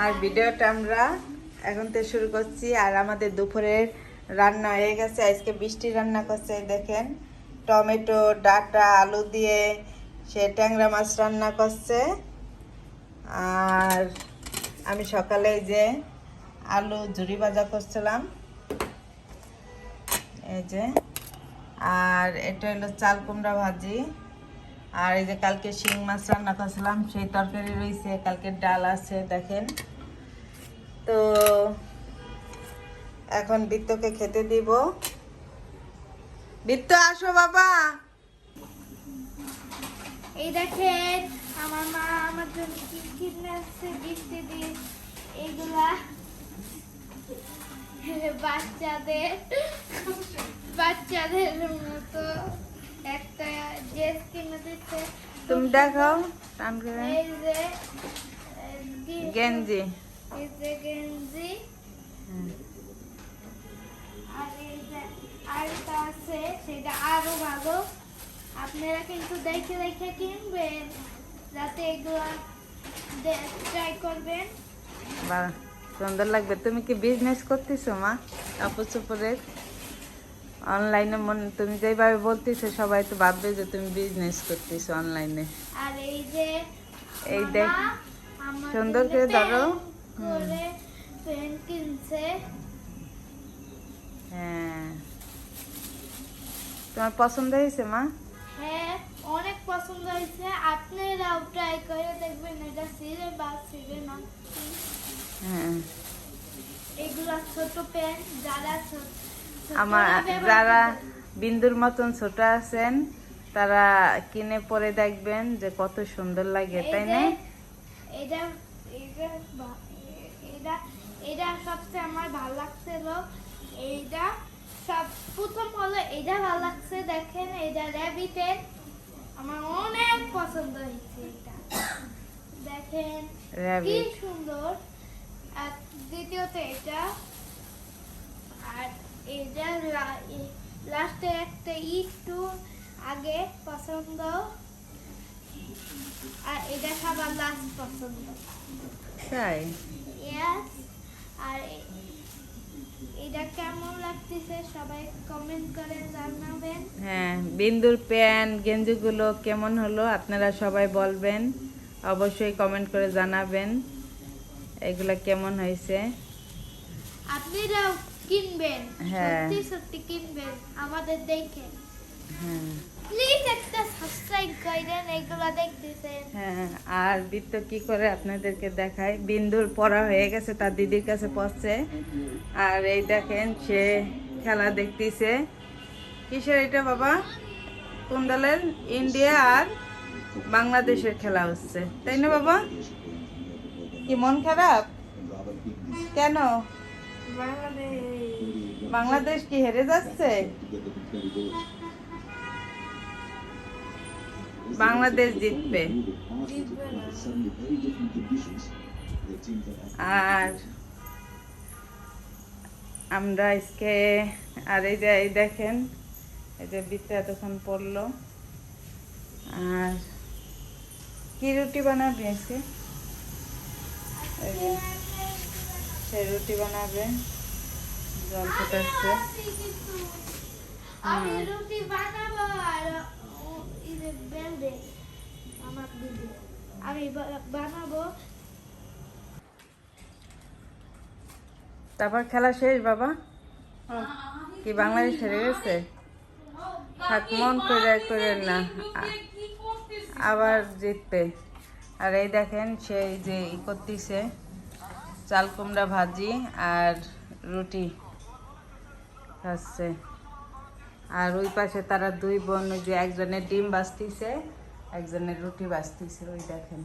আর ভিডিওটা আমরা এখন থেকে শুরু করছি। আর আমাদের দুপুরের রান্না হয়ে গেছে। আজকে বৃষ্টি রান্না করছে, দেখেন টমেটো ডাঁটা আলু দিয়ে সে ট্যাংরা মাছ রান্না করছে। আর আমি সকালে যে আলু ঝুরি ভাজা করছিলাম, এই যে। আর এটা হলো চাল কুমড়া ভাজি। আর এই যে কালকে শিং মাছ রান্না করছিলাম, সেই তরকারি রয়েছে, কালকে ডাল আছে, দেখেন। তো এখন বৃত্তকে খেতে দিব। বৃত্ত আসো বাবা। এই দেখেন আমার মা আমার জন্য কি কিনে আসছে বৃষ্টি দিয়ে। এইগুলা বাচ্চাদের মতো একটা ড্রেস কিনে দিচ্ছে। তুমি দেখাও। এই যে গেঞ্জি। এই যে গেঞ্জি। আর এই যে আরেকটা আছে, সেটা আরো ভালো। আপনারা কিন্তু দেখে দেখে কিনবেন, যাতে এগুলো ট্রাই করবেন। বাহ, সুন্দর লাগবে। তুমি কি বিজনেস করতেছো মা কাপড় চোপড়ের অনলাইনে? তুমি যেভাবে বলতেছো সবাই তো ভাববে যে তুমি বিজনেস করতেছো অনলাইনে। আর এই যে এই দেখ, সুন্দর করে ধরো। পেন কিনছে। হ্যাঁ, তোমার পছন্দ হয়েছে মা? হ্যাঁ, অনেক পছন্দ হয়েছে। আপনারাও ট্রাই করে দেখবেন, এটা সিরে বা সিরে না। হ্যাঁ, এগুলা ছোট পেন, যারা যারা বিন্দুর মতন ছোট আছেন তারা কিনে পরে দেখবেন যে কত সুন্দর লাগে, তাই না? এটা এটা এটা এটা সবচেয়ে আমার ভালো লাগছিল। এইটা সব প্রথম হলো, এটা ভালো লাগছে। দেখেন এটা র্যাবিটের, আমার অনেক পছন্দ হয়েছে। এটা দেখেন কি সুন্দর। আর দ্বিতীয়ত এটা, আর এটা লাস্টে একটা একটু আগে পছন্দ, আর এটা সবার লাস্ট পছন্দ। তাই? ইয়েস। আর এটা কেমন লাগতেছে সবাই কমেন্ট করে জানাবেন। হ্যাঁ, বিন্দুর প্যান্ট গেঞ্জিগুলো কেমন হলো আপনারা সবাই বলবেন, অবশ্যই কমেন্ট করে জানাবেন এগুলা কেমন হয়েছে। আপনারাও কিনবেন, হ্যাঁ। সত্যি সত্যি কিনবেন আমাদের দেখে। হ্যাঁ প্লিজ একটা সাবস্ক্রাইব করেন এগুলো দেখতেছেন। হ্যাঁ। আর বৃত্ত কি করে আপনাদেরকে দেখায়। বিন্দুর পড়া হয়ে গেছে, তার দিদির কাছে পড়ছে। আর এই দেখেন সে খেলা দেখতেছে। কিসের এটা বাবা? কোন দলের? ইন্ডিয়া আর বাংলাদেশের খেলা হচ্ছে, তাই না বাবা? কি মন খারাপ কেন? বাংলাদেশ কি হেরে যাচ্ছে? বাংলাদেশ জিতবে। আর আমরা আজকে, আর এই যে এই দেখেন, এই যে বৃত্ত এতক্ষণ পড়লো। আর কি রুটি বানাবে আজকে? সে রুটি বানাবে, জল ফুটাচ্ছে। আমি রুটি বানাবো। আর বেলবে আমার দিদি, আমি বানাবো। তারপর খেলা শেষ বাবা? কি বাংলাদেশ হেরে গেছে? থাক, মন করে না, আবার জিতবে। আর এই দেখেন সেই যে ই করতেছে, চাল কুমড়া ভাজি আর রুটি খাচ্ছে। আর ওই পাশে তারা দুই বোন, যে একজনের ডিম বাজতেছে, একজনের রুটি বাজতেছে, ওই দেখেন।